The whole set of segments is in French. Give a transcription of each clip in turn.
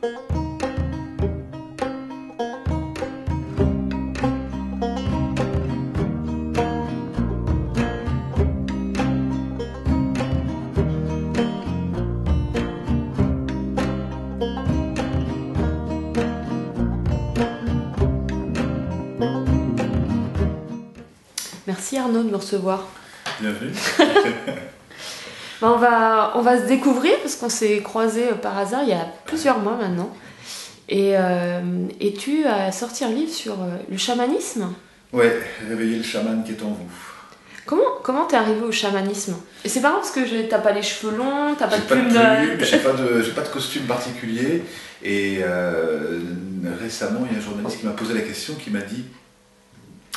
Merci Arnaud de me recevoir. Bienvenue. On va se découvrir parce qu'on s'est croisés par hasard il y a plusieurs mois maintenant. Et tu as sorti un livre sur le chamanisme. Ouais, réveiller le chaman qui est en vous. Comment t'es arrivé au chamanisme? Et c'est marrant parce que t'as pas les cheveux longs, t'as pas de plume. J'ai pas de costume particulier. Et récemment, il y a un journaliste qui m'a posé la question,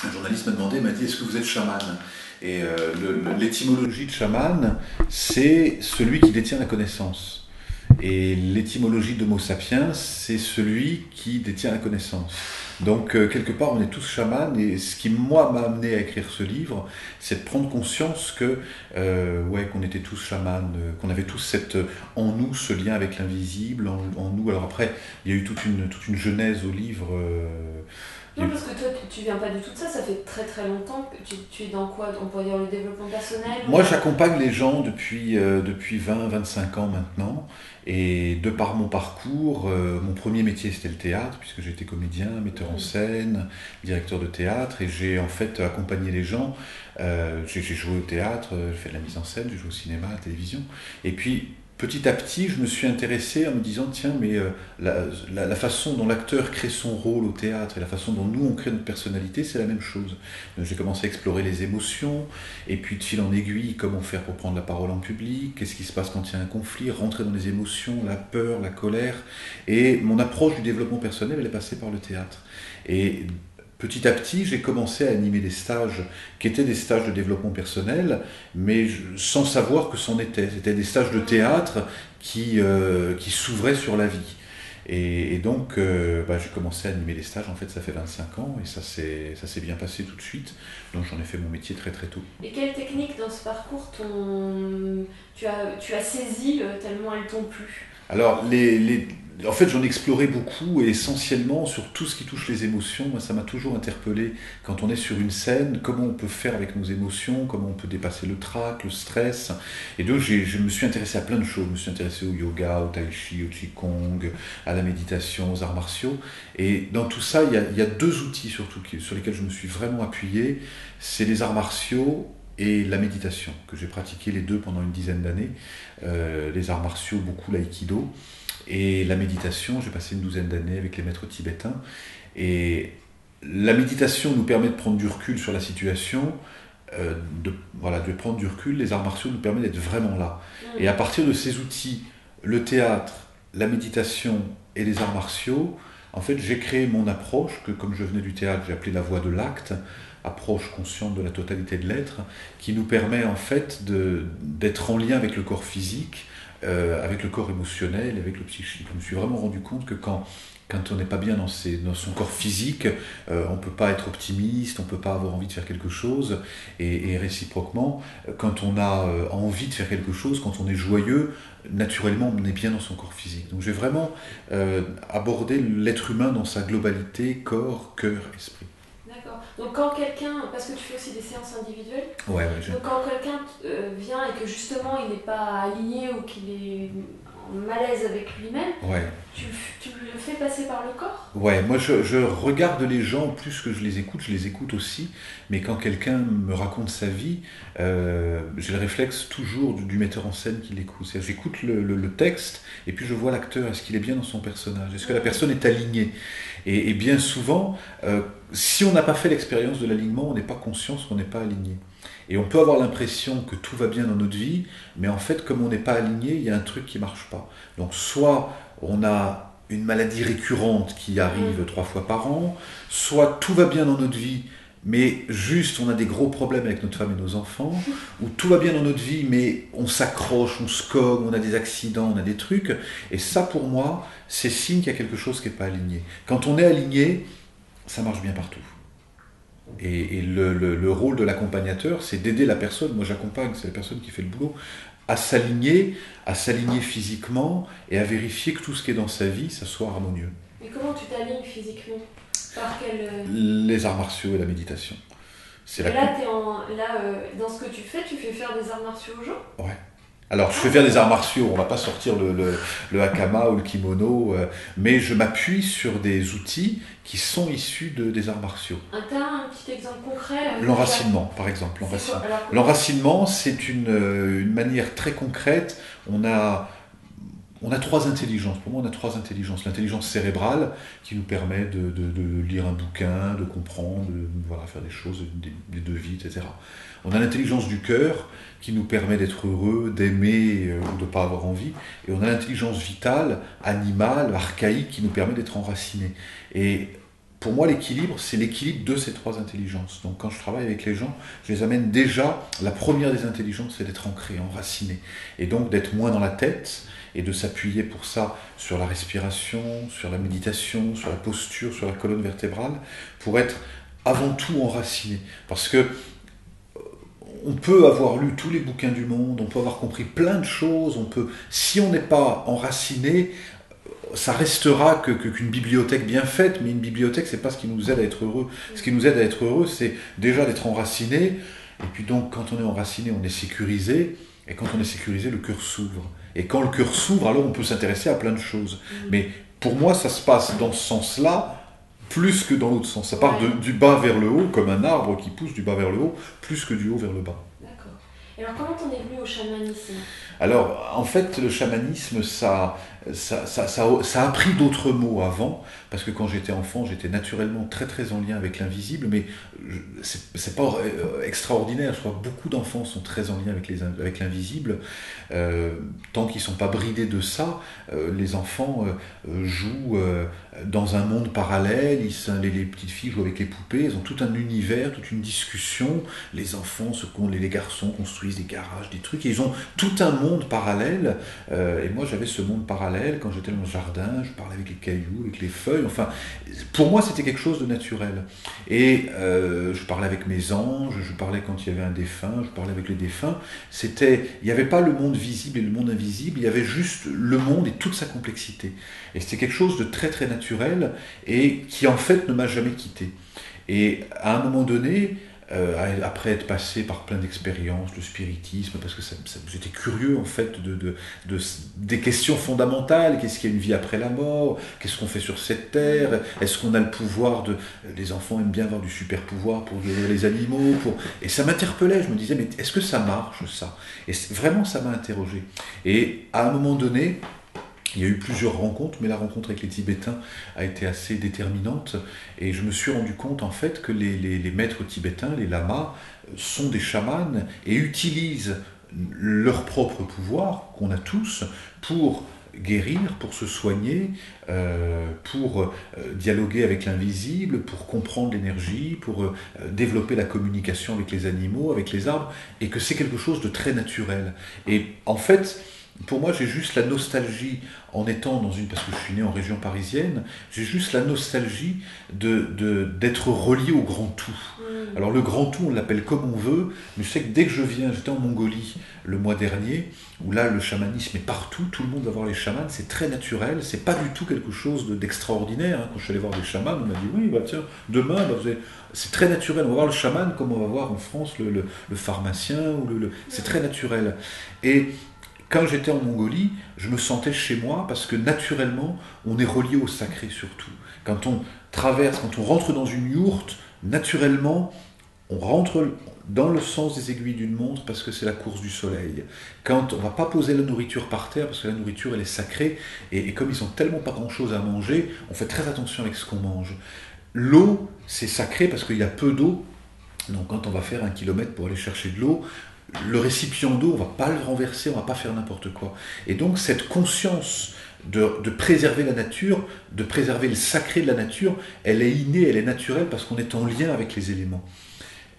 un journaliste m'a demandé, est-ce que vous êtes chaman? Et l'étymologie de chaman, c'est celui qui détient la connaissance. Et l'étymologie d'Homo sapiens, c'est celui qui détient la connaissance. Donc, quelque part, on est tous chamans. Et ce qui, moi, m'a amené à écrire ce livre, c'est de prendre conscience qu'on était tous chamans, qu'on avait tous en nous ce lien avec l'invisible, en nous. Alors après, il y a eu toute une genèse au livre. Non, parce que toi, tu viens pas du tout de ça, ça fait très très longtemps que tu es dans quoi? On pourrait dire le développement personnel? Moi, j'accompagne les gens depuis 20-25 ans maintenant, et de par mon parcours, mon premier métier c'était le théâtre, puisque j'étais comédien, metteur en scène, directeur de théâtre, et j'ai en fait accompagné les gens. J'ai joué au théâtre, j'ai fait de la mise en scène, j'ai joué au cinéma, à la télévision, et puis petit à petit, je me suis intéressé en me disant, tiens, mais la façon dont l'acteur crée son rôle au théâtre et la façon dont nous, on crée notre personnalité, c'est la même chose. Donc, j'ai commencé à explorer les émotions, et puis de fil en aiguille, comment faire pour prendre la parole en public, qu'est-ce qui se passe quand il y a un conflit, rentrer dans les émotions, la peur, la colère. Et mon approche du développement personnel, elle est passée par le théâtre. Et petit à petit, j'ai commencé à animer des stages qui étaient des stages de développement personnel, mais sans savoir que c'en était. C'était des stages de théâtre qui s'ouvraient sur la vie. Et donc, j'ai commencé à animer les stages, en fait, ça fait 25 ans, et ça s'est bien passé tout de suite. Donc j'en ai fait mon métier très très tôt. Et quelle technique dans ce parcours tu as saisi tellement elles t'ont plu? Alors, en fait, j'en ai exploré beaucoup, et essentiellement sur tout ce qui touche les émotions. Moi, ça m'a toujours interpellé quand on est sur une scène, comment on peut faire avec nos émotions, comment on peut dépasser le trac, le stress. Et donc, je me suis intéressé à plein de choses. Je me suis intéressé au yoga, au tai chi, au qigong, à la méditation, aux arts martiaux. Et dans tout ça, il y a deux outils surtout sur lesquels je me suis vraiment appuyé. C'est les arts martiaux et la méditation, que j'ai pratiqué les deux pendant une dizaine d'années. Les arts martiaux, beaucoup l'aïkido, et la méditation, j'ai passé une douzaine d'années avec les maîtres tibétains. Et la méditation nous permet de prendre du recul sur la situation, de prendre du recul. Les arts martiaux nous permettent d'être vraiment là. Et à partir de ces outils, le théâtre, la méditation et les arts martiaux, en fait, j'ai créé mon approche, que comme je venais du théâtre, j'ai appelé la voie de l'acte, approche consciente de la totalité de l'être, qui nous permet en fait d'être en lien avec le corps physique, avec le corps émotionnel, avec le psychique. Je me suis vraiment rendu compte que quand on n'est pas bien dans son corps physique, on ne peut pas être optimiste, on ne peut pas avoir envie de faire quelque chose, et réciproquement, quand on a envie de faire quelque chose, quand on est joyeux, naturellement on est bien dans son corps physique. Donc j'ai vraiment abordé l'être humain dans sa globalité, corps, cœur, esprit. D'accord. Donc quand quelqu'un, parce que tu fais aussi des séances individuelles, ouais, donc quand quelqu'un vient et que justement il n'est pas aligné ou qu'il est en malaise avec lui-même, tu le fais passer par le corps? Ouais, moi je regarde les gens plus que je les écoute aussi, mais quand quelqu'un me raconte sa vie, j'ai le réflexe toujours du metteur en scène qui l'écoute. C'est-à-dire, j'écoute le texte et puis je vois l'acteur, est-ce qu'il est bien dans son personnage, est-ce que la personne est alignée, et bien souvent, si on n'a pas fait l'expérience de l'alignement, on n'est pas conscient qu'on n'est pas aligné. Et on peut avoir l'impression que tout va bien dans notre vie, mais en fait, comme on n'est pas aligné, il y a un truc qui ne marche pas. Donc soit on a une maladie récurrente qui arrive 3 fois par an, soit tout va bien dans notre vie, mais juste on a des gros problèmes avec notre femme et nos enfants, ou tout va bien dans notre vie, mais on s'accroche, on se cogne, on a des accidents, on a des trucs, et ça pour moi, c'est signe qu'il y a quelque chose qui n'est pas aligné. Quand on est aligné, ça marche bien partout. Et le rôle de l'accompagnateur, c'est d'aider la personne, moi j'accompagne, c'est la personne qui fait le boulot, à s'aligner physiquement et à vérifier que tout ce qui est dans sa vie, ça soit harmonieux. Et comment tu t'alignes physiquement? Par quel... Les arts martiaux et la méditation. Et là, dans ce que tu fais faire des arts martiaux aux gens? Ouais. Alors, je fais faire des arts martiaux, on ne va pas sortir le hakama ou le kimono, mais je m'appuie sur des outils qui sont issus des arts martiaux. Tu as un petit exemple concret? L'enracinement, par exemple. L'enracinement, c'est une manière très concrète. On a 3 intelligences. Pour moi, on a 3 intelligences. L'intelligence cérébrale, qui nous permet de lire un bouquin, de comprendre, faire des choses, des devis, etc. On a l'intelligence du cœur, qui nous permet d'être heureux, d'aimer ou de ne pas avoir envie. Et on a l'intelligence vitale, animale, archaïque, qui nous permet d'être enraciné. Et pour moi, l'équilibre, c'est l'équilibre de ces 3 intelligences. Donc quand je travaille avec les gens, je les amène déjà, la première des intelligences, c'est d'être ancré, enraciné. Et donc d'être moins dans la tête, et de s'appuyer pour ça sur la respiration, sur la méditation, sur la posture, sur la colonne vertébrale, pour être avant tout enraciné. Parce que on peut avoir lu tous les bouquins du monde, on peut avoir compris plein de choses, si on n'est pas enraciné, ça restera qu'une bibliothèque bien faite, mais une bibliothèque, c'est pas ce qui nous aide à être heureux. Ce qui nous aide à être heureux, c'est déjà d'être enraciné, et puis donc quand on est enraciné, on est sécurisé, et quand on est sécurisé, le cœur s'ouvre. Et quand le cœur s'ouvre, alors on peut s'intéresser à plein de choses. Mais pour moi, ça se passe dans ce sens-là, plus que dans l'autre sens. Ça part du bas vers le haut, comme un arbre qui pousse du bas vers le haut, plus que du haut vers le bas. D'accord. Et alors comment t'en es venu au chamanisme? Alors, en fait, le chamanisme, ça a pris d'autres mots avant, parce que quand j'étais enfant, j'étais naturellement très très en lien avec l'invisible, mais c'est pas extraordinaire. Je crois que beaucoup d'enfants sont très en lien avec l'invisible. Tant qu'ils sont pas bridés de ça, les enfants jouent dans un monde parallèle. Les petites filles jouent avec les poupées, elles ont tout un univers, toute une discussion. Les enfants, les garçons construisent des garages, des trucs, et ils ont tout un monde parallèle. Et moi, j'avais ce monde parallèle. Quand j'étais dans le jardin, je parlais avec les cailloux, avec les feuilles. Enfin, pour moi, c'était quelque chose de naturel. Et je parlais avec mes anges, je parlais quand il y avait un défunt, je parlais avec les défunts. Il n'y avait pas le monde visible et le monde invisible, il y avait juste le monde et toute sa complexité. Et c'était quelque chose de très très naturel et qui en fait ne m'a jamais quitté. Et à un moment donné, après être passé par plein d'expériences, le spiritisme, parce que j'étais curieux en fait des questions fondamentales. Qu'est-ce qu'il y a une vie après la mort? Qu'est-ce qu'on fait sur cette terre? Est-ce qu'on a le pouvoir les enfants aiment bien avoir du super pouvoir pour guérir les animaux, Et ça m'interpellait, je me disais, mais est-ce que ça marche ça? Et vraiment ça m'a interrogé. Et à un moment donné, il y a eu plusieurs rencontres, mais la rencontre avec les Tibétains a été assez déterminante. Et je me suis rendu compte en fait que les maîtres tibétains, les lamas, sont des chamans et utilisent leur propre pouvoir, qu'on a tous, pour guérir, pour se soigner, pour dialoguer avec l'invisible, pour comprendre l'énergie, pour développer la communication avec les animaux, avec les arbres, et que c'est quelque chose de très naturel. Et en fait, pour moi, j'ai juste la nostalgie, en étant parce que je suis né en région parisienne, j'ai juste la nostalgie d'être relié au grand tout. Alors le grand tout, on l'appelle comme on veut, mais je sais que dès que j'étais en Mongolie le mois dernier, où là le chamanisme est partout, tout le monde va voir les chamans, c'est très naturel, c'est pas du tout quelque chose d'extraordinaire. Quand je suis allé voir des chamans, on m'a dit oui, tiens, demain, c'est très naturel, on va voir le chaman comme on va voir en France le pharmacien, c'est très naturel. Et quand j'étais en Mongolie, je me sentais chez moi parce que naturellement, on est relié au sacré surtout. Quand on rentre dans une yourte, naturellement, on rentre dans le sens des aiguilles d'une montre parce que c'est la course du soleil. Quand on ne va pas poser la nourriture par terre parce que la nourriture elle est sacrée et comme ils n'ont tellement pas grand-chose à manger, on fait très attention avec ce qu'on mange. L'eau, c'est sacré parce qu'il y a peu d'eau. Donc quand on va faire 1 kilomètre pour aller chercher de l'eau, le récipient d'eau, on ne va pas le renverser, on ne va pas faire n'importe quoi. Et donc cette conscience de préserver la nature, de préserver le sacré de la nature, elle est innée, elle est naturelle parce qu'on est en lien avec les éléments.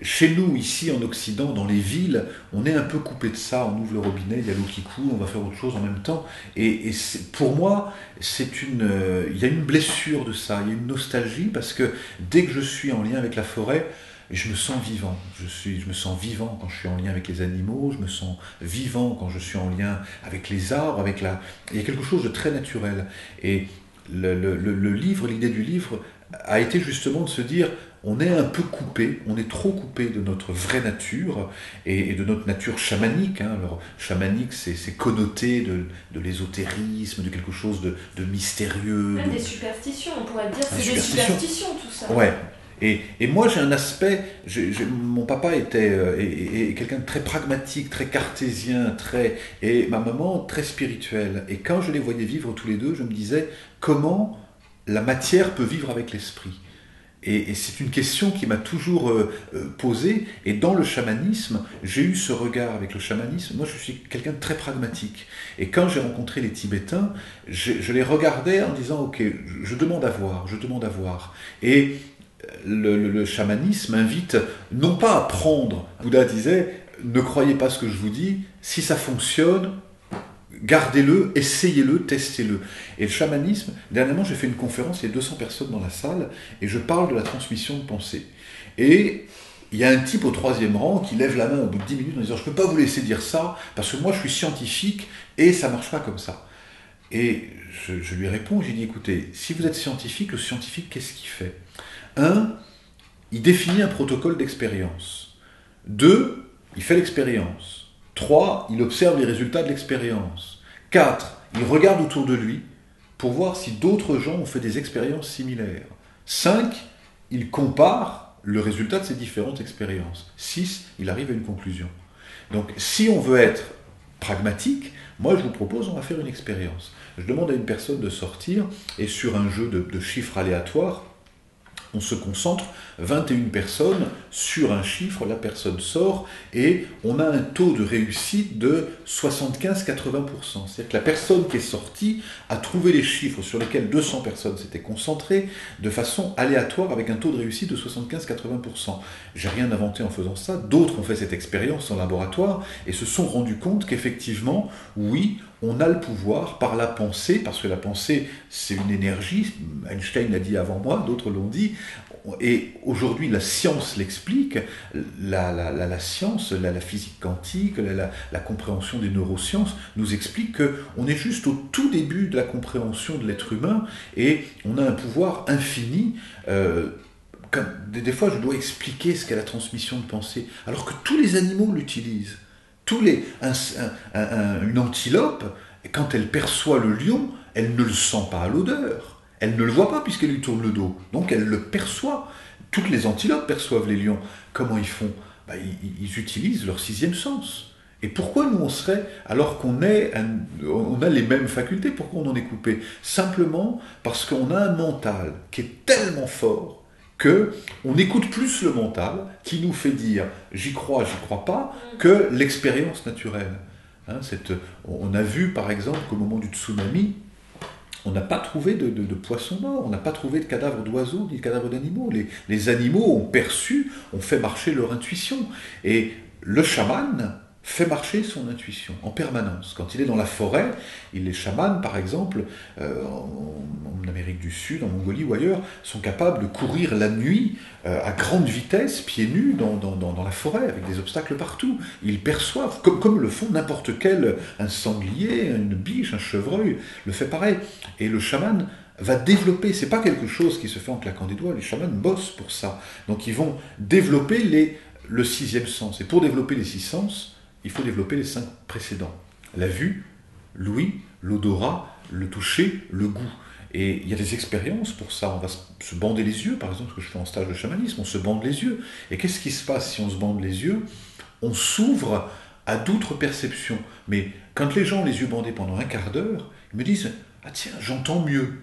Chez nous, ici en Occident, dans les villes, on est un peu coupé de ça, on ouvre le robinet, il y a l'eau qui coule, on va faire autre chose en même temps. Et pour moi, il y a une blessure de ça, il y a une nostalgie parce que dès que je suis en lien avec la forêt, et je me sens vivant. Je me sens vivant quand je suis en lien avec les animaux, je me sens vivant quand je suis en lien avec les arbres, il y a quelque chose de très naturel. Et le livre, l'idée du livre a été justement de se dire, on est un peu coupé, on est trop coupé de notre vraie nature et de notre nature chamanique. Alors, chamanique, c'est connoté de l'ésotérisme, de quelque chose de mystérieux. Même des superstitions, on pourrait dire, c'est des superstitions tout ça. Ouais. Et moi, j'ai un aspect, mon papa était quelqu'un de très pragmatique, très cartésien, et ma maman très spirituelle. Et quand je les voyais vivre tous les deux, je me disais, comment la matière peut vivre avec l'esprit ? Et c'est une question qui m'a toujours posée. Et dans le chamanisme, j'ai eu ce regard avec le chamanisme. Moi, je suis quelqu'un de très pragmatique. Et quand j'ai rencontré les Tibétains, je les regardais en disant, ok, je demande à voir, je demande à voir. Et le chamanisme invite non pas à prendre. Bouddha disait, ne croyez pas ce que je vous dis, si ça fonctionne, gardez-le, essayez-le, testez-le. Et le chamanisme, dernièrement j'ai fait une conférence, il y a 200 personnes dans la salle, et je parle de la transmission de pensée. Et il y a un type au 3e rang qui lève la main au bout de 10 minutes en disant « Je ne peux pas vous laisser dire ça, parce que moi je suis scientifique, et ça ne marche pas comme ça. » Et je lui réponds, j'ai dit « Écoutez, si vous êtes scientifique, le scientifique, qu'est-ce qu'il fait ? 1, il définit un protocole d'expérience. 2, il fait l'expérience. 3, il observe les résultats de l'expérience. 4, il regarde autour de lui pour voir si d'autres gens ont fait des expériences similaires. 5, il compare le résultat de ces différentes expériences. 6, il arrive à une conclusion. Donc, si on veut être pragmatique, moi je vous propose, on va faire une expérience. Je demande à une personne de sortir et sur un jeu de chiffres aléatoires, on se concentre, 21 personnes, sur un chiffre, la personne sort, et on a un taux de réussite de 75-80%. C'est-à-dire que la personne qui est sortie a trouvé les chiffres sur lesquels 200 personnes s'étaient concentrées de façon aléatoire avec un taux de réussite de 75-80%. J'ai rien inventé en faisant ça, d'autres ont fait cette expérience en laboratoire et se sont rendus compte qu'effectivement, oui, on a le pouvoir par la pensée, parce que la pensée, c'est une énergie, Einstein l'a dit avant moi, d'autres l'ont dit, et aujourd'hui la science l'explique, la science, la physique quantique, la compréhension des neurosciences nous explique qu'on est juste au tout début de la compréhension de l'être humain, et on a un pouvoir infini. Des fois je dois expliquer ce qu'est la transmission de pensée, alors que tous les animaux l'utilisent. Une antilope, quand elle perçoit le lion, elle ne le sent pas à l'odeur. Elle ne le voit pas puisqu'elle lui tourne le dos. Donc elle le perçoit. Toutes les antilopes perçoivent les lions. Comment ils font ? Ils utilisent leur 6e sens. Et pourquoi nous on serait, alors qu'on a les mêmes facultés, pourquoi on en est coupé ? Simplement parce qu'on a un mental qui est tellement fort qu'on écoute plus le mental qui nous fait dire « j'y crois pas » que l'expérience naturelle. On a vu par exemple qu'au moment du tsunami, on n'a pas trouvé de poissons morts, on n'a pas trouvé de cadavres d'oiseaux ni de cadavres d'animaux. Les animaux ont perçu, ont fait marcher leur intuition. Et le chaman fait marcher son intuition en permanence. Quand il est dans la forêt, les chamans, par exemple, en Amérique du Sud, en Mongolie ou ailleurs, sont capables de courir la nuit à grande vitesse, pieds nus, dans la forêt, avec des obstacles partout. Ils perçoivent, comme le font n'importe quel, un sanglier, une biche, un chevreuil, le fait pareil. Et le chaman va développer, c'est pas quelque chose qui se fait en claquant des doigts, les chamans bossent pour ça. Donc ils vont développer le 6e sens. Et pour développer les 6 sens, il faut développer les 5 précédents. La vue, l'ouïe, l'odorat, le toucher, le goût. Et il y a des expériences pour ça. On va se bander les yeux, par exemple, ce que je fais en stage de chamanisme, on se bande les yeux. Et qu'est-ce qui se passe si on se bande les yeux ? On s'ouvre à d'autres perceptions. Mais quand les gens ont les yeux bandés pendant un quart d'heure, ils me disent « Ah tiens, j'entends mieux ».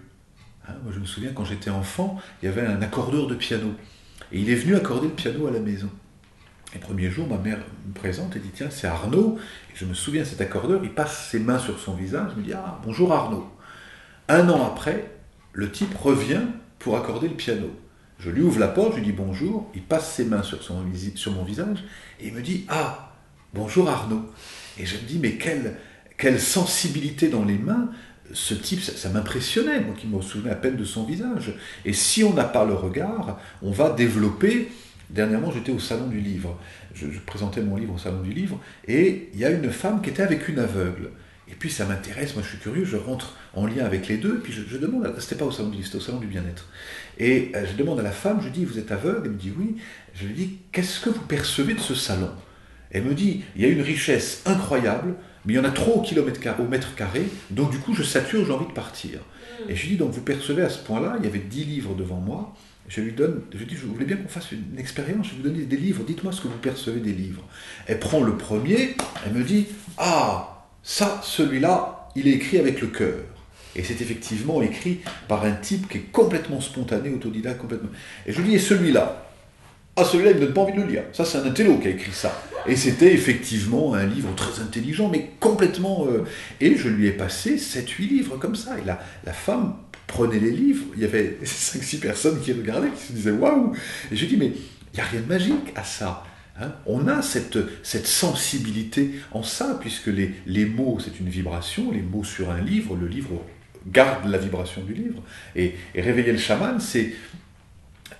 Moi je me souviens, quand j'étais enfant, il y avait un accordeur de piano. Et il est venu accorder le piano à la maison. Les premiers jours, ma mère me présente et dit « Tiens, c'est Arnaud ». Et je me souviens, cet accordeur, il passe ses mains sur son visage, je me dis « Ah, bonjour Arnaud ». 1 an après, le type revient pour accorder le piano. Je lui ouvre la porte, je lui dis « Bonjour », il passe ses mains sur mon visage, et il me dit « Ah, bonjour Arnaud ». Et je me dis « Mais quelle sensibilité dans les mains !» Ce type, ça m'impressionnait, moi qui me souvenais à peine de son visage. Et si on n'a pas le regard, on va développer Dernièrement, j'étais au Salon du Livre. Je présentais mon livre au Salon du Livre, et il y a une femme qui était avec une aveugle. Et puis ça m'intéresse, moi je suis curieux, je rentre en lien avec les deux, et puis je demande, c'était pas au Salon du Livre, c'était au Salon du Bien-être. Et je demande à la femme, je dis, vous êtes aveugle? Elle me dit oui. Je lui dis, qu'est-ce que vous percevez de ce salon? Elle me dit, il y a une richesse incroyable, mais il y en a trop au mètre carré, donc du coup je sature, j'ai envie de partir. Et je lui dis, donc vous percevez à ce point-là, il y avait 10 livres devant moi, je lui donne, je dis, je voulais bien qu'on fasse une expérience, je vais vous donner des livres, dites-moi ce que vous percevez des livres. Elle prend le premier, elle me dit, ah, ça, celui-là, il est écrit avec le cœur. Et c'est effectivement écrit par un type qui est complètement spontané, autodidacte, complètement. Et je lui dis, et celui-là? Ah, celui-là, il ne me donne pas envie de le lire. Ça, c'est un intello qui a écrit ça. Et c'était effectivement un livre très intelligent, mais complètement... Et je lui ai passé 7-8 livres comme ça. Et la femme prenait les livres. Il y avait 5-6 personnes qui regardaient, qui se disaient « Waouh !» Et je lui ai dit « Mais il n'y a rien de magique à ça. Hein, on a cette sensibilité en ça, puisque les mots, c'est une vibration. Les mots sur un livre, le livre garde la vibration du livre. Et réveiller le chaman, c'est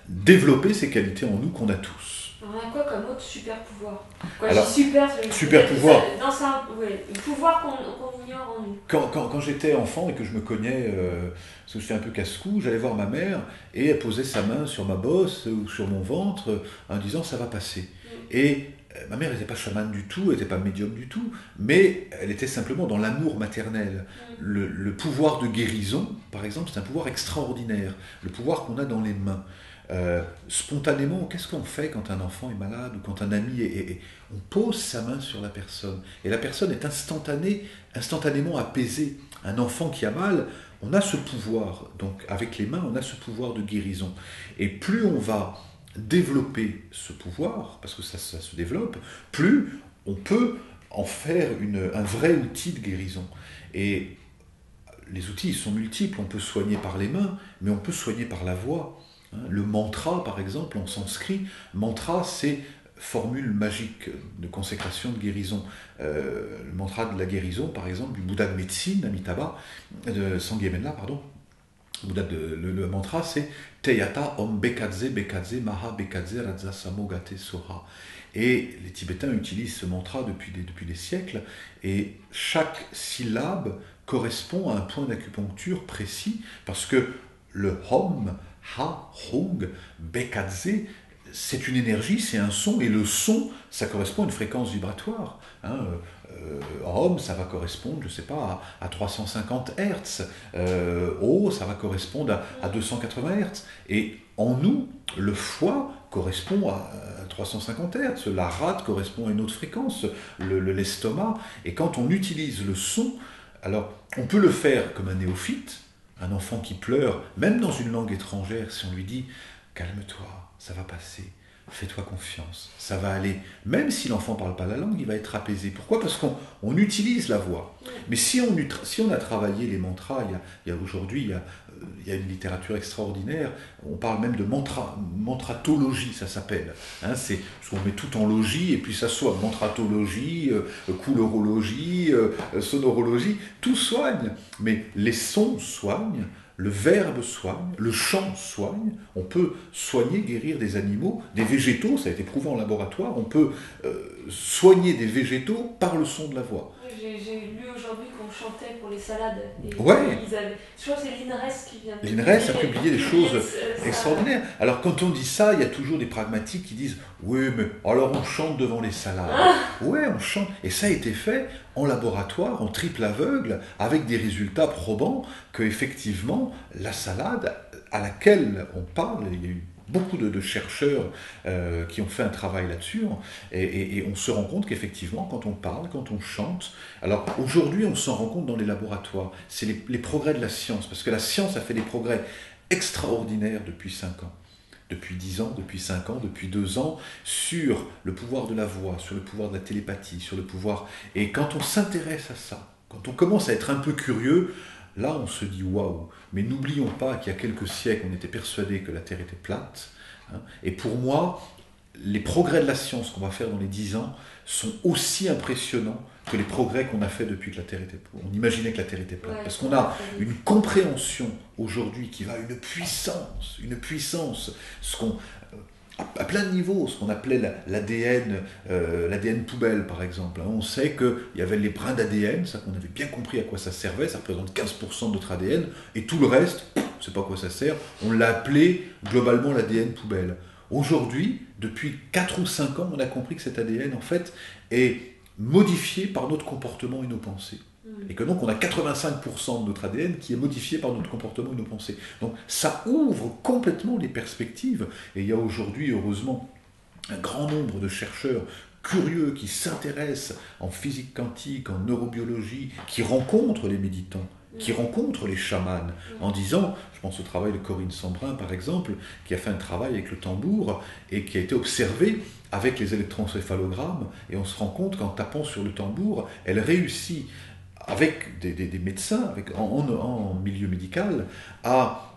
développer ces qualités en nous qu'on a tous. On a quoi comme autre super pouvoir? Alors, super pouvoir. Le pouvoir qu'on ignore en nous. Quand j'étais enfant et que je me cognais, parce que j'étais un peu casse-cou, j'allais voir ma mère et elle posait sa main sur ma bosse ou sur mon ventre en disant ça va passer. Et ma mère n'était pas chamane du tout, elle n'était pas médium du tout, mais elle était simplement dans l'amour maternel. Le pouvoir de guérison, par exemple, c'est un pouvoir extraordinaire, le pouvoir qu'on a dans les mains. Spontanément, qu'est-ce qu'on fait quand un enfant est malade ou quand un ami on pose sa main sur la personne et la personne est instantanément apaisée. Un enfant qui a mal, on a ce pouvoir, donc avec les mains on a ce pouvoir de guérison, et plus on va développer ce pouvoir, parce que ça se développe, plus on peut en faire un vrai outil de guérison. Et les outils ils sont multiples, on peut soigner par les mains, mais on peut soigner par la voix. Le mantra, par exemple, en sanskrit, mantra, c'est formule magique de consécration, de guérison. Le mantra de la guérison, par exemple, du Bouddha de médecine, Amitabha, de Sanghemena, pardon. Le mantra, c'est Teyata Om Bekadze Bekadze Maha Bekadze Radza Samogate Soha. Et les Tibétains utilisent ce mantra depuis des siècles, et chaque syllabe correspond à un point d'acupuncture précis, parce que le Hom, Ha, Hung, Bekadze, c'est une énergie, c'est un son, et le son, ça correspond à une fréquence vibratoire. Hom, ça va correspondre, je ne sais pas, à 350 Hz. O, ça va correspondre à 280 Hz. Et en nous, le foie correspond à 350 Hz, la rate correspond à une autre fréquence, l'estomac. Et quand on utilise le son, alors on peut le faire comme un néophyte, un enfant qui pleure, même dans une langue étrangère, si on lui dit « calme-toi, ça va passer, fais-toi confiance, ça va aller ». Même si l'enfant ne parle pas la langue, il va être apaisé. Pourquoi? Parce qu'on utilise la voix. Mais si on a travaillé les mantras, aujourd'hui, il y a une littérature extraordinaire, on parle même de mantratologie, ça s'appelle. C'est parce qu'on met tout en logie, et puis ça soit mantratologie, couleurologie, sonorologie, tout soigne. Mais les sons soignent, le verbe soigne, le chant soigne, on peut soigner, guérir des animaux, des végétaux, ça a été prouvé en laboratoire, on peut soigner des végétaux par le son de la voix. J'ai lu aujourd'hui qu'on chantait pour les salades. Et ouais. Je crois que c'est l'INRES qui vient. L'INRES a publié des choses extraordinaires. Alors quand on dit ça, il y a toujours des pragmatiques qui disent « Oui, mais alors on chante devant les salades. » Ouais, on chante. Et ça a été fait en laboratoire, en triple aveugle, avec des résultats probants qu'effectivement, la salade à laquelle on parle, il y a eu beaucoup de chercheurs qui ont fait un travail là-dessus, et on se rend compte qu'effectivement, quand on parle, quand on chante, alors aujourd'hui on s'en rend compte dans les laboratoires, c'est les progrès de la science, parce que la science a fait des progrès extraordinaires depuis 5 ans, depuis 10 ans, depuis 5 ans, depuis 2 ans, sur le pouvoir de la voix, sur le pouvoir de la télépathie, sur le pouvoir... Et quand on s'intéresse à ça, quand on commence à être un peu curieux, là, on se dit « waouh !» Mais n'oublions pas qu'il y a quelques siècles, on était persuadé que la Terre était plate. Et pour moi, les progrès de la science qu'on va faire dans les 10 ans sont aussi impressionnants que les progrès qu'on a fait depuis que la Terre était plate. On imaginait que la Terre était plate. Parce qu'on a une compréhension aujourd'hui qui va à une puissance. à plein de niveaux, ce qu'on appelait l'ADN poubelle par exemple. On sait qu'il y avait les brins d'ADN, ça qu'on avait bien compris à quoi ça servait, ça représente 15% de notre ADN, et tout le reste, on ne sait pas à quoi ça sert, on l'a appelé globalement l'ADN poubelle. Aujourd'hui, depuis 4 ou 5 ans, on a compris que cet ADN en fait est modifié par notre comportement et nos pensées. Et que donc on a 85% de notre ADN qui est modifié par notre comportement et nos pensées. Donc ça ouvre complètement les perspectives. Et il y a aujourd'hui, heureusement, un grand nombre de chercheurs curieux qui s'intéressent en physique quantique, en neurobiologie, qui rencontrent les méditants, qui rencontrent les chamans, en disant, je pense au travail de Corinne Sambrin par exemple, qui a fait un travail avec le tambour et qui a été observé avec les électroencéphalogrammes, et on se rend compte qu'en tapant sur le tambour, elle réussit avec des médecins, en milieu médical, à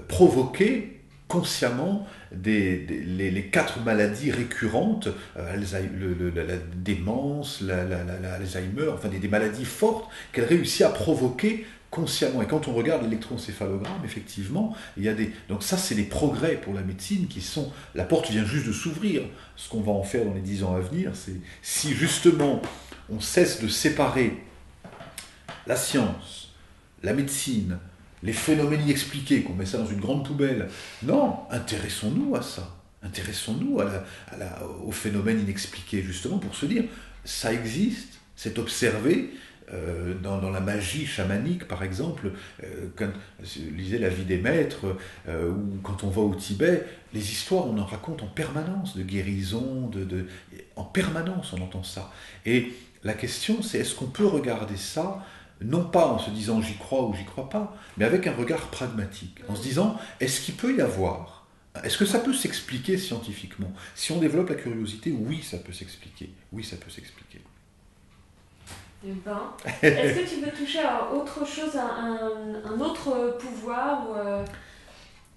provoquer consciemment les 4 maladies récurrentes, la démence, l'Alzheimer, enfin des maladies fortes qu'elle réussit à provoquer consciemment. Et quand on regarde l'électroencéphalogramme, effectivement, il y a des... Donc ça, c'est des progrès pour la médecine qui sont... La porte vient juste de s'ouvrir. Ce qu'on va en faire dans les 10 ans à venir, c'est si justement on cesse de séparer la science, la médecine, les phénomènes inexpliqués, qu'on met ça dans une grande poubelle. Non, intéressons-nous à ça. Intéressons-nous aux phénomènes inexpliqués, justement, pour se dire, ça existe, c'est observé. Dans la magie chamanique, par exemple, quand je lisais La vie des maîtres, ou quand on va au Tibet, les histoires, on en raconte en permanence, de guérison, en permanence on entend ça. Et la question, c'est est-ce qu'on peut regarder ça non pas en se disant j'y crois ou j'y crois pas, mais avec un regard pragmatique, en se disant est-ce qu'il peut y avoir, est-ce que ça peut s'expliquer scientifiquement? Si on développe la curiosité, oui, ça peut s'expliquer. Oui, ça peut s'expliquer. Eh ben, est-ce que tu veux toucher à autre chose, à un autre pouvoir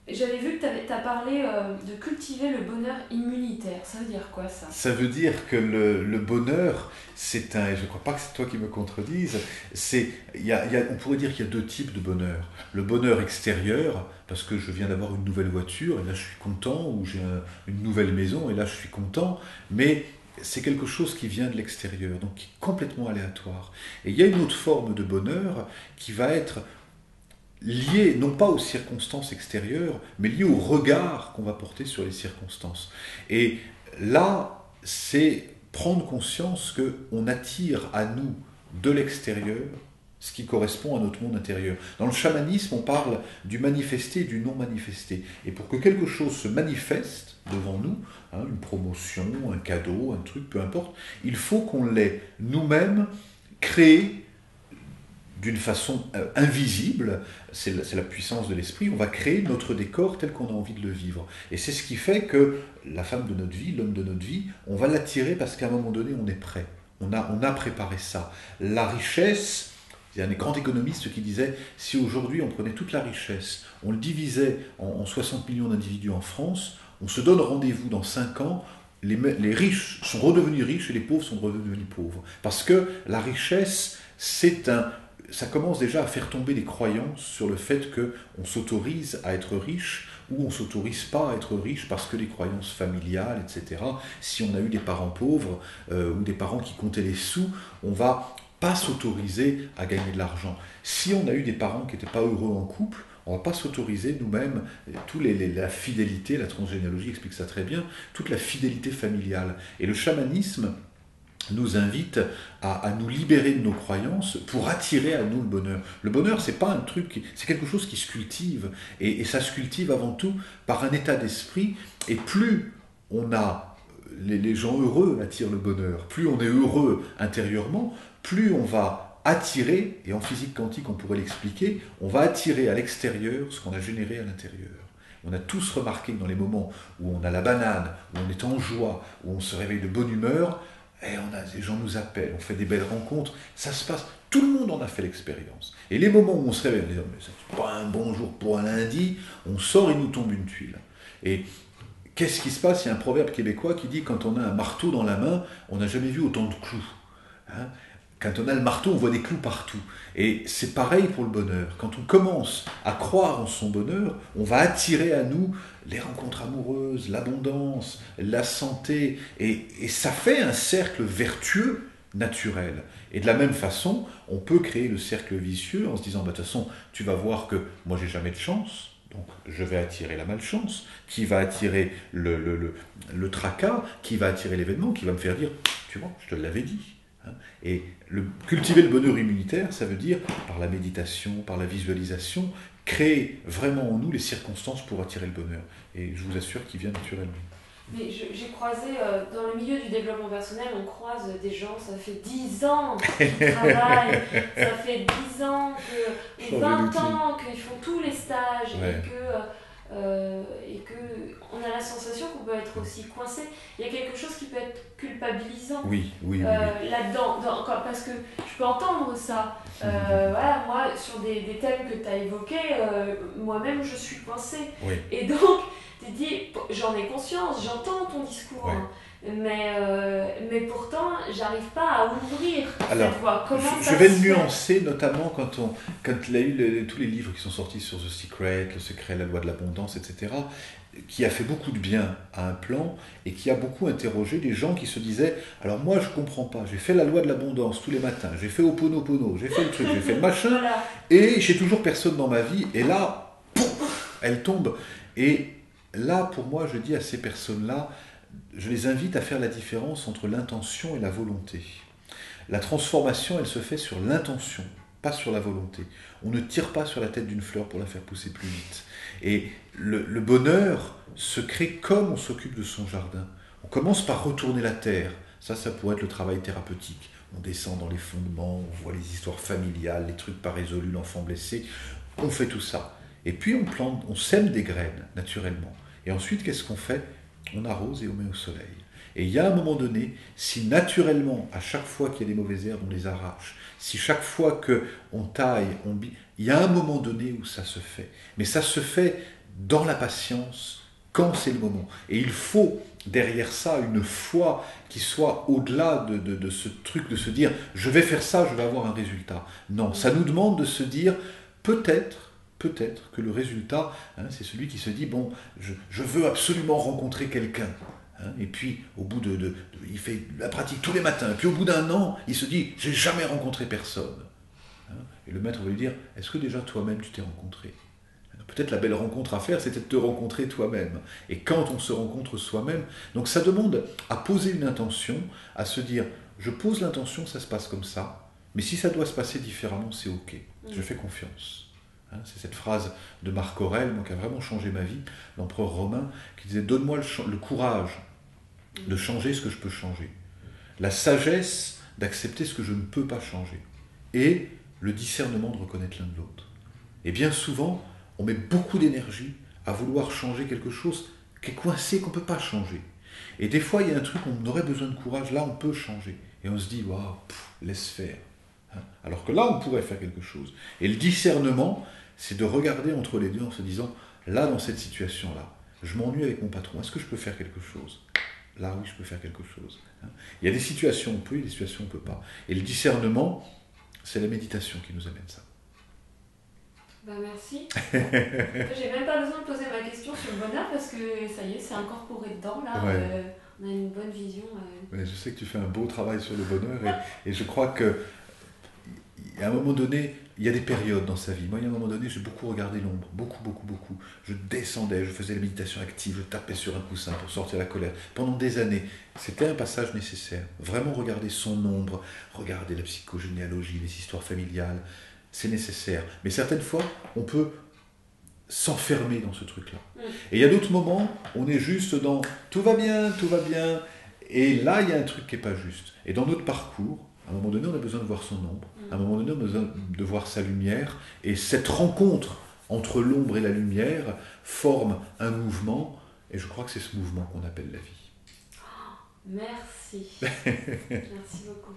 J'avais vu que tu as parlé de cultiver le bonheur immunitaire. Ça veut dire quoi, ça? Ça veut dire que le bonheur, c'est un... Je ne crois pas que c'est toi qui me contredises. On pourrait dire qu'il y a 2 types de bonheur. Le bonheur extérieur, parce que je viens d'avoir une nouvelle voiture, et là je suis content, ou j'ai une nouvelle maison, et là je suis content, mais c'est quelque chose qui vient de l'extérieur, donc qui est complètement aléatoire. Et il y a une autre forme de bonheur qui va être lié non pas aux circonstances extérieures, mais lié au regard qu'on va porter sur les circonstances. Et là, c'est prendre conscience qu'on attire à nous de l'extérieur ce qui correspond à notre monde intérieur. Dans le chamanisme, on parle du manifesté et du non manifesté. Et pour que quelque chose se manifeste devant nous, une promotion, un cadeau, un truc, peu importe, il faut qu'on l'ait nous-mêmes créé d'une façon invisible. C'est la puissance de l'esprit. On va créer notre décor tel qu'on a envie de le vivre. Et c'est ce qui fait que la femme de notre vie, l'homme de notre vie, on va l'attirer parce qu'à un moment donné, on est prêt. On a préparé ça. La richesse, il y a un grand économiste qui disait, si aujourd'hui on prenait toute la richesse, on le divisait en 60 millions d'individus en France, on se donne rendez-vous dans 5 ans, les riches sont redevenus riches et les pauvres sont redevenus pauvres. Parce que la richesse, ça commence déjà à faire tomber des croyances sur le fait qu'on s'autorise à être riche ou on ne s'autorise pas à être riche parce que les croyances familiales, etc. Si on a eu des parents pauvres ou des parents qui comptaient les sous, on va pas s'autoriser à gagner de l'argent. Si on a eu des parents qui n'étaient pas heureux en couple, on ne va pas s'autoriser nous-mêmes, la fidélité, la transgénéalogie explique ça très bien, toute la fidélité familiale. Et le chamanisme nous invite à nous libérer de nos croyances pour attirer à nous le bonheur. Le bonheur, c'est pas un truc, c'est quelque chose qui se cultive, et ça se cultive avant tout par un état d'esprit, et plus on a, les gens heureux attirent le bonheur, plus on est heureux intérieurement, plus on va attirer, et en physique quantique on pourrait l'expliquer, on va attirer à l'extérieur ce qu'on a généré à l'intérieur. On a tous remarqué que dans les moments où on a la banane, où on est en joie, où on se réveille de bonne humeur, et les gens nous appellent, on fait des belles rencontres, ça se passe, tout le monde en a fait l'expérience. Et les moments où on se réveille, on dit mais c'est pas un bon jour pour un lundi, on sort, il nous tombe une tuile. Et qu'est-ce qui se passe? Il y a un proverbe québécois qui dit quand on a un marteau dans la main, on n'a jamais vu autant de clous. Quand on a le marteau, on voit des clous partout. Et c'est pareil pour le bonheur. Quand on commence à croire en son bonheur, on va attirer à nous les rencontres amoureuses, l'abondance, la santé. Et ça fait un cercle vertueux naturel. Et de la même façon, on peut créer le cercle vicieux en se disant, bah, de toute façon, tu vas voir que moi, j'ai jamais de chance. Donc, je vais attirer la malchance, qui va attirer le tracas, qui va attirer l'événement, qui va me faire dire, tu vois, je te l'avais dit. Et cultiver le bonheur immunitaire, ça veut dire, par la méditation, par la visualisation, créer vraiment en nous les circonstances pour attirer le bonheur. Et je vous assure qu'il vient naturellement. Mais j'ai croisé, dans le milieu du développement personnel, on croise des gens, ça fait 10 ans qu'ils travaillent, ça fait 10 ans, ou 20 ans qu'ils font tous les stages, ouais. Et que on a la sensation qu'on peut être aussi coincé. Il y a quelque chose qui peut être culpabilisant là-dedans, parce que je peux entendre ça. Voilà, moi, sur des thèmes que tu as évoqués, moi-même je suis coincée. Oui. Et donc, tu dis, j'en ai conscience, j'entends ton discours, ouais. Mais pourtant, j'arrive pas à ouvrir cette voie. Comment je vais le nuancer, notamment quand il y a eu tous les livres qui sont sortis sur The Secret, Le Secret, la loi de l'abondance, etc., qui a fait beaucoup de bien à un plan et qui a beaucoup interrogé des gens qui se disaient, alors moi je comprends pas, j'ai fait la loi de l'abondance tous les matins, j'ai fait Ho'oponopono, j'ai fait le truc, j'ai fait le machin, voilà. Et j'ai toujours personne dans ma vie, et là, pouf, elle tombe. Et là, pour moi, je dis à ces personnes-là, je les invite à faire la différence entre l'intention et la volonté. La transformation, elle se fait sur l'intention, pas sur la volonté. On ne tire pas sur la tête d'une fleur pour la faire pousser plus vite. Et le bonheur se crée comme on s'occupe de son jardin. On commence par retourner la terre. Ça pourrait être le travail thérapeutique. On descend dans les fondements, on voit les histoires familiales, les trucs pas résolus, l'enfant blessé. On fait tout ça. Et puis on plante, on sème des graines, naturellement. Et ensuite, qu'est-ce qu'on fait ? On arrose et on met au soleil. Et il y a un moment donné, si naturellement, à chaque fois qu'il y a des mauvaises herbes, on les arrache, si chaque fois qu'on taille, il y a un moment donné où ça se fait. Mais ça se fait dans la patience, quand c'est le moment. Et il faut, derrière ça, une foi qui soit au-delà de ce truc de se dire « je vais faire ça, je vais avoir un résultat ». Non, ça nous demande de se dire « peut-être que le résultat, c'est celui qui se dit, bon, je veux absolument rencontrer quelqu'un. Et puis, au bout il fait la pratique tous les matins. Et puis, au bout d'un an, il se dit, j'ai jamais rencontré personne. Et le maître va lui dire, est-ce que déjà toi-même tu t'es rencontré ? Peut-être la belle rencontre à faire, c'était de te rencontrer toi-même. Et quand on se rencontre soi-même, donc ça demande à poser une intention, à se dire, je pose l'intention, ça se passe comme ça. Mais si ça doit se passer différemment, c'est ok. Je fais confiance. C'est cette phrase de Marc Aurèle qui a vraiment changé ma vie, l'empereur romain, qui disait « Donne-moi le courage de changer ce que je peux changer, la sagesse d'accepter ce que je ne peux pas changer, et le discernement de reconnaître l'un de l'autre. » Et bien souvent, on met beaucoup d'énergie à vouloir changer quelque chose qui est coincé, qu'on ne peut pas changer. Et des fois, il y a un truc où on aurait besoin de courage, là on peut changer. Et on se dit « Waouh, laisse faire ». Alors que là, on pourrait faire quelque chose. Et le discernement, c'est de regarder entre les deux en se disant, là, dans cette situation-là, je m'ennuie avec mon patron, est-ce que je peux faire quelque chose ? Là, oui, je peux faire quelque chose. Il y a des situations où on peut, il y a des situations où on ne peut pas. Et le discernement, c'est la méditation qui nous amène ça. Merci. J'ai même pas besoin de poser ma question sur le bonheur parce que ça y est, c'est incorporé dedans. Là, on a une bonne vision. Je sais que tu fais un beau travail sur le bonheur et je crois que à un moment donné, il y a des périodes dans sa vie. Moi, il y a un moment donné, j'ai beaucoup regardé l'ombre. Beaucoup. Je descendais, je faisais la méditation active, je tapais sur un coussin pour sortir la colère. Pendant des années, c'était un passage nécessaire. Vraiment regarder son ombre, regarder la psychogénéalogie, les histoires familiales, c'est nécessaire. Mais certaines fois, on peut s'enfermer dans ce truc-là. Et il y a d'autres moments, on est juste dans « tout va bien ». Et là, il y a un truc qui n'est pas juste. Et dans notre parcours, à un moment donné, on a besoin de voir son ombre. À un moment donné, on a besoin de voir sa lumière. Et cette rencontre entre l'ombre et la lumière forme un mouvement. Et je crois que c'est ce mouvement qu'on appelle la vie. Merci. Merci beaucoup.